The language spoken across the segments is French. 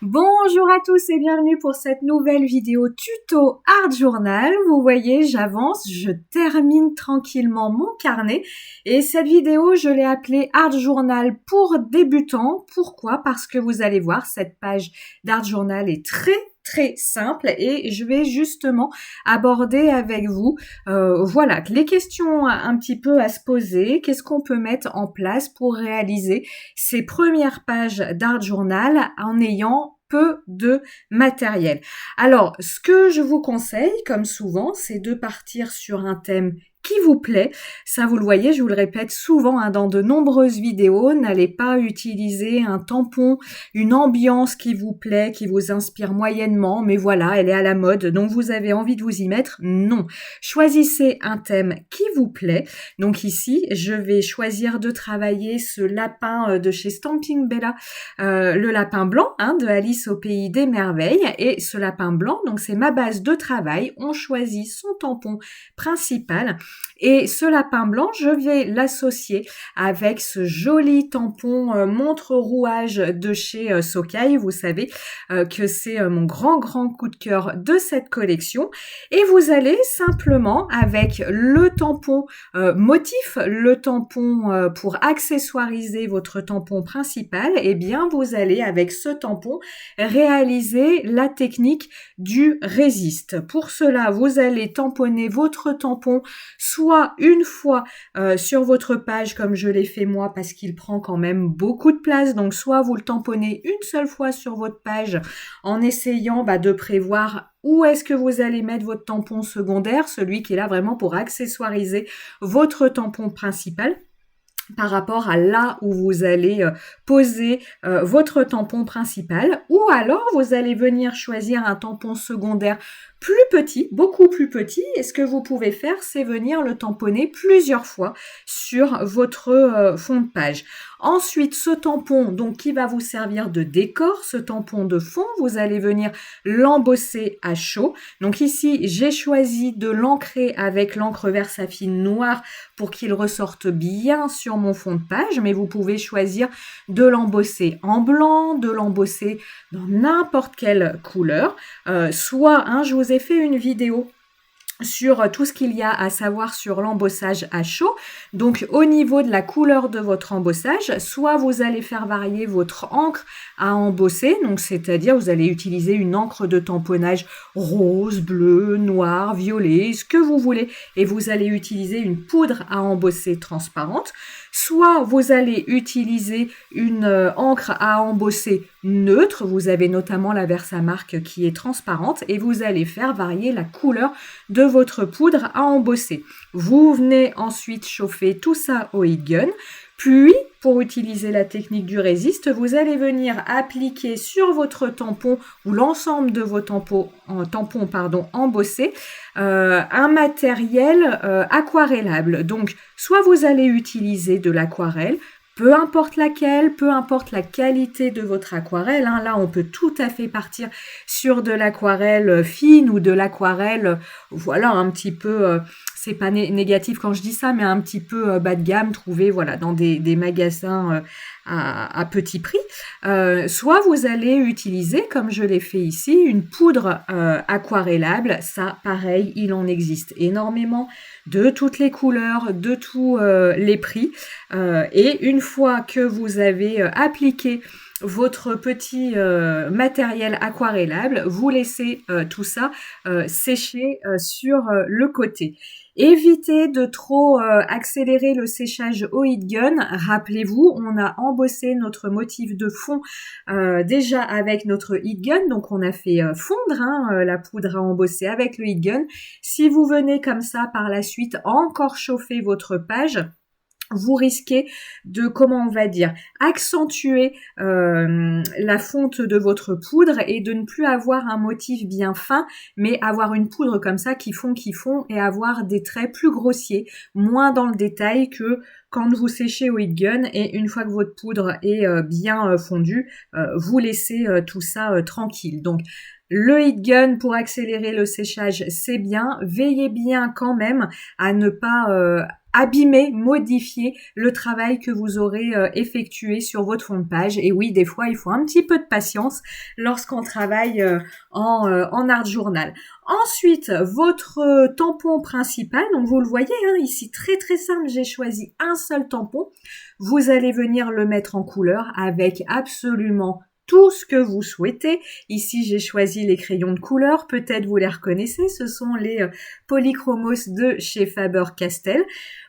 Bonjour à tous et bienvenue pour cette nouvelle vidéo tuto Art Journal. Vous voyez, j'avance, je termine tranquillement mon carnet et cette vidéo, je l'ai appelée Art Journal pour débutants. Pourquoi? Parce que vous allez voir, cette page d'Art Journal est très simple et je vais justement aborder avec vous voilà, les questions un petit peu à se poser, qu'est-ce qu'on peut mettre en place pour réaliser ces premières pages d'Art Journal en ayant peu de matériel. Alors, ce que je vous conseille, comme souvent, c'est de partir sur un thème qui vous plaît. Ça, vous le voyez, je vous le répète souvent dans de nombreuses vidéos, n'allez pas utiliser un tampon, une ambiance qui vous plaît, qui vous inspire moyennement, mais voilà, elle est à la mode, donc vous avez envie de vous y mettre. Non. Choisissez un thème qui vous plaît. Donc ici, je vais choisir de travailler ce lapin de chez Stampin' Bella, le lapin blanc de Alice au pays des merveilles. Et ce lapin blanc, donc c'est ma base de travail. On choisit son tampon principal. Et ce lapin blanc, je vais l'associer avec ce joli tampon montre rouage de chez Socai. Vous savez que c'est mon grand coup de cœur de cette collection. Et vous allez simplement avec le tampon motif, le tampon pour accessoiriser votre tampon principal, et bien vous allez avec ce tampon réaliser la technique du résiste. Pour cela, vous allez tamponner votre tampon soit une fois sur votre page comme je l'ai fait moi parce qu'il prend quand même beaucoup de place, donc soit vous le tamponnez une seule fois sur votre page en essayant de prévoir où est-ce que vous allez mettre votre tampon secondaire, celui qui est là vraiment pour accessoiriser votre tampon principal par rapport à là où vous allez poser votre tampon principal, ou alors vous allez venir choisir un tampon secondaire plus petit, beaucoup plus petit, et ce que vous pouvez faire, c'est venir le tamponner plusieurs fois sur votre fond de page. Ensuite, ce tampon, donc qui va vous servir de décor, ce tampon de fond, vous allez venir l'embosser à chaud. Donc ici, j'ai choisi de l'ancrer avec l'encre Versafine noire pour qu'il ressorte bien sur mon fond de page, mais vous pouvez choisir de l'embosser en blanc, de l'embosser dans n'importe quelle couleur. Soit, je vous ai fait une vidéo sur tout ce qu'il y a à savoir sur l'embossage à chaud. Donc au niveau de la couleur de votre embossage, soit vous allez faire varier votre encre à embosser, donc c'est-à-dire vous allez utiliser une encre de tamponnage rose, bleu, noir, violet, ce que vous voulez, et vous allez utiliser une poudre à embosser transparente. Soit vous allez utiliser une encre à embosser neutre, vous avez notamment la Versamark qui est transparente, et vous allez faire varier la couleur de votre poudre à embosser. Vous venez ensuite chauffer tout ça au heat gun, puis pour utiliser la technique du résiste, vous allez venir appliquer sur votre tampon ou l'ensemble de vos tampons embossés un matériel aquarellable. Donc soit vous allez utiliser de l'aquarelle, peu importe laquelle, peu importe la qualité de votre aquarelle. Là, on peut tout à fait partir sur de l'aquarelle fine ou de l'aquarelle, voilà, un petit peu, c'est pas négatif quand je dis ça, mais un petit peu bas de gamme, trouvé, voilà, dans des magasins à petit prix. Soit vous allez utiliser, comme je l'ai fait ici, une poudre aquarellable. Ça, pareil, il en existe énormément, de toutes les couleurs, de tous les prix. Et une fois que vous avez appliqué votre petit matériel aquarellable, vous laissez tout ça sécher sur le côté. Évitez de trop accélérer le séchage au heat gun. Rappelez-vous, on a embossé notre motif de fond déjà avec notre heat gun, donc on a fait fondre la poudre à embosser avec le heat gun. Si vous venez comme ça par la suite encore chauffer votre page, vous risquez de, accentuer la fonte de votre poudre et de ne plus avoir un motif bien fin, mais avoir une poudre comme ça qui fond et avoir des traits plus grossiers, moins dans le détail que quand vous séchez au heat gun. Et une fois que votre poudre est bien fondue, vous laissez tout ça tranquille. Donc le heat gun pour accélérer le séchage, c'est bien. Veillez bien quand même à ne pas abîmer, modifier le travail que vous aurez effectué sur votre fond de page. Et oui, des fois, il faut un petit peu de patience lorsqu'on travaille en Art Journal. Ensuite, votre tampon principal, donc vous le voyez ici, très très simple, j'ai choisi un seul tampon. Vous allez venir le mettre en couleur avec absolument tout ce que vous souhaitez. Ici, j'ai choisi les crayons de couleur. Peut-être vous les reconnaissez. Ce sont les Polychromos de chez Faber-Castell.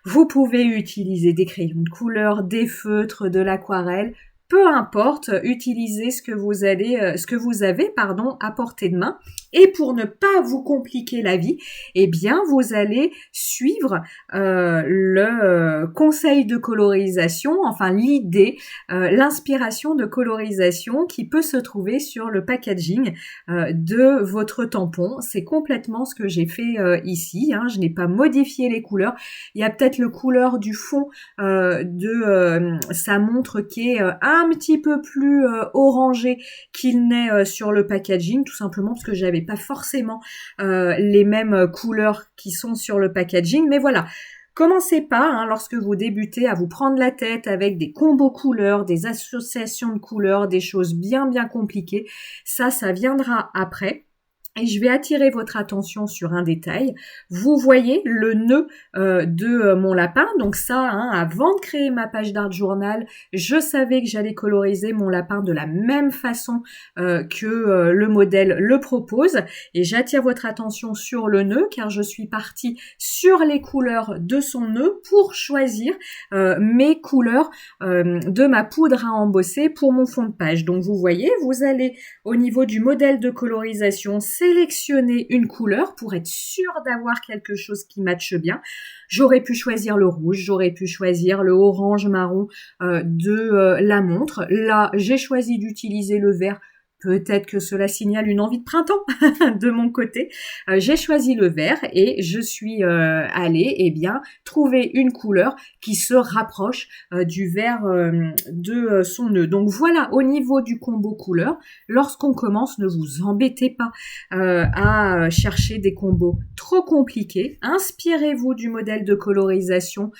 Vous pouvez utiliser des crayons de couleur, des feutres, de l'aquarelle. Peu importe, utilisez ce que vous avez à portée de main. Et pour ne pas vous compliquer la vie, eh bien, vous allez suivre le conseil de colorisation, enfin l'idée, l'inspiration de colorisation qui peut se trouver sur le packaging de votre tampon. C'est complètement ce que j'ai fait ici. Je n'ai pas modifié les couleurs. Il y a peut-être le couleur du fond de sa montre qui est un petit peu plus orangé qu'il n'est sur le packaging, tout simplement parce que j'avais pas forcément les mêmes couleurs qui sont sur le packaging, mais voilà. Commencez pas, lorsque vous débutez, à vous prendre la tête avec des combos couleurs, des associations de couleurs, des choses bien compliquées. Ça viendra après. Et je vais attirer votre attention sur un détail. Vous voyez le nœud de mon lapin. Donc ça, avant de créer ma page d'Art Journal, je savais que j'allais coloriser mon lapin de la même façon que le modèle le propose. Et j'attire votre attention sur le nœud car je suis partie sur les couleurs de son nœud pour choisir mes couleurs de ma poudre à embosser pour mon fond de page. Donc vous voyez, vous allez au niveau du modèle de colorisation, sélectionner une couleur pour être sûr d'avoir quelque chose qui matche bien. J'aurais pu choisir le rouge, j'aurais pu choisir le orange marron de la montre. Là, j'ai choisi d'utiliser le vert. Peut-être que cela signale une envie de printemps de mon côté. J'ai choisi le vert et je suis allée trouver une couleur qui se rapproche du vert de son nœud. Donc voilà, au niveau du combo couleur, lorsqu'on commence, ne vous embêtez pas à chercher des combos trop compliqués. Inspirez-vous du modèle de colorisation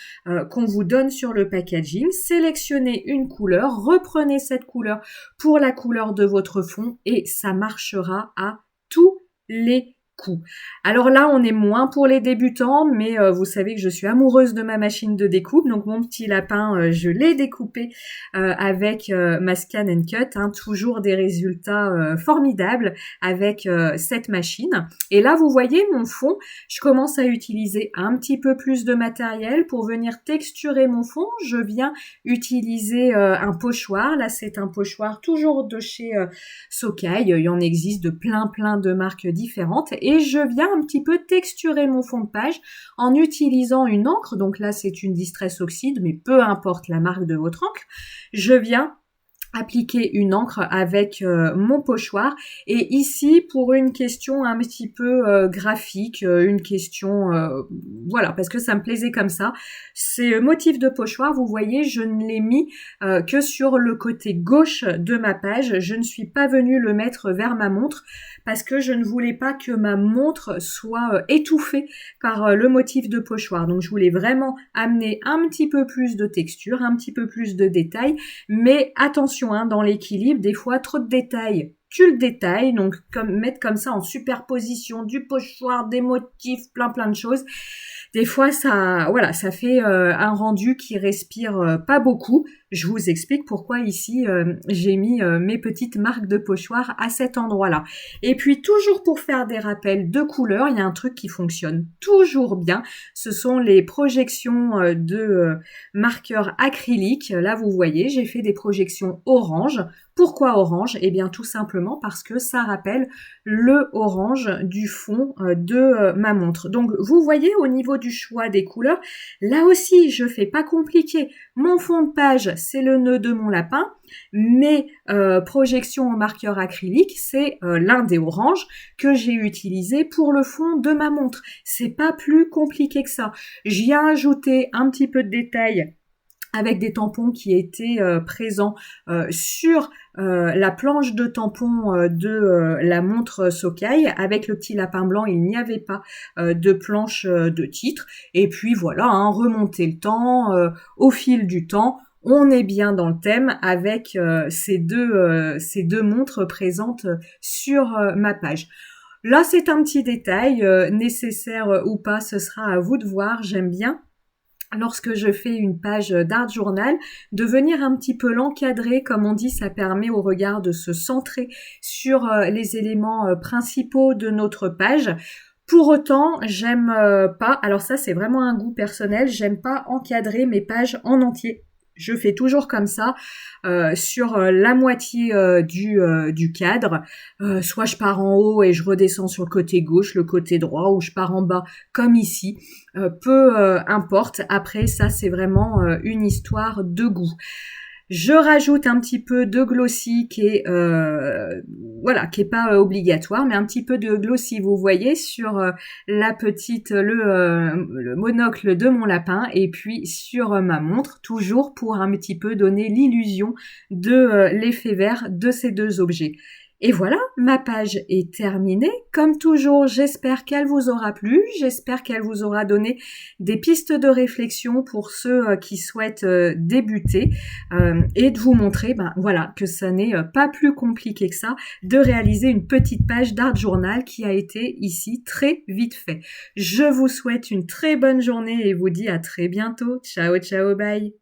qu'on vous donne sur le packaging. Sélectionnez une couleur, reprenez cette couleur pour la couleur de votre fond et ça marchera à tous les coups. Alors là, on est moins pour les débutants, mais vous savez que je suis amoureuse de ma machine de découpe, donc mon petit lapin, je l'ai découpé avec ma Scan and Cut, toujours des résultats formidables avec cette machine. Et là, vous voyez mon fond, je commence à utiliser un petit peu plus de matériel pour venir texturer mon fond. Je viens utiliser un pochoir. Là, c'est un pochoir toujours de chez Sokai. Il y en existe de plein de marques différentes. Et je viens un petit peu texturer mon fond de page en utilisant une encre. Donc là, c'est une Distress Oxide, mais peu importe la marque de votre encre. Je viens appliquer une encre avec mon pochoir et ici pour une question un petit peu graphique, une question voilà, parce que ça me plaisait comme ça. Ces motifs de pochoir, vous voyez, je ne l'ai mis que sur le côté gauche de ma page. Je ne suis pas venue le mettre vers ma montre parce que je ne voulais pas que ma montre soit étouffée par le motif de pochoir. Donc je voulais vraiment amener un petit peu plus de texture, un petit peu plus de détails, mais attention dans l'équilibre, des fois trop de détails tue le détail, donc mettre comme ça en superposition du pochoir, des motifs, plein de choses. Des fois, ça fait un rendu qui respire pas beaucoup. Je vous explique pourquoi ici j'ai mis mes petites marques de pochoir à cet endroit-là. Et puis toujours pour faire des rappels de couleurs, il y a un truc qui fonctionne toujours bien. Ce sont les projections de marqueurs acryliques. Là, vous voyez, j'ai fait des projections orange. Pourquoi orange? Eh bien, tout simplement parce que ça rappelle le orange du fond de ma montre. Donc, vous voyez au niveau du choix des couleurs, là aussi, je fais pas compliqué. Mon fond de page, c'est le nœud de mon lapin. Mes projections au marqueur acrylique, c'est l'un des oranges que j'ai utilisé pour le fond de ma montre. C'est pas plus compliqué que ça. J'y ai ajouté un petit peu de détail avec des tampons qui étaient présents sur la planche de tampons de la montre Socai. Avec le petit lapin blanc, il n'y avait pas de planche de titre. Et puis voilà, hein, remonter le temps au fil du temps. On est bien dans le thème avec ces deux montres présentes sur ma page. Là, c'est un petit détail, nécessaire ou pas, ce sera à vous de voir. J'aime bien, lorsque je fais une page d'Art Journal, de venir un petit peu l'encadrer. Comme on dit, ça permet au regard de se centrer sur les éléments principaux de notre page. Pour autant, j'aime pas, alors ça c'est vraiment un goût personnel, j'aime pas encadrer mes pages en entier. Je fais toujours comme ça, sur la moitié du cadre. Soit je pars en haut et je redescends sur le côté gauche, le côté droit, ou je pars en bas comme ici. Peu importe. Après, ça c'est vraiment une histoire de goût. Je rajoute un petit peu de glossy qui est qui est pas obligatoire, mais un petit peu de glossy, vous voyez, sur le monocle de mon lapin, et puis sur ma montre, toujours pour un petit peu donner l'illusion de l'effet vert de ces deux objets. Et voilà, ma page est terminée. Comme toujours, j'espère qu'elle vous aura plu, j'espère qu'elle vous aura donné des pistes de réflexion pour ceux qui souhaitent débuter, et de vous montrer que ça n'est pas plus compliqué que ça de réaliser une petite page d'Art Journal qui a été ici très vite fait. Je vous souhaite une très bonne journée et vous dis à très bientôt. Ciao, ciao, bye.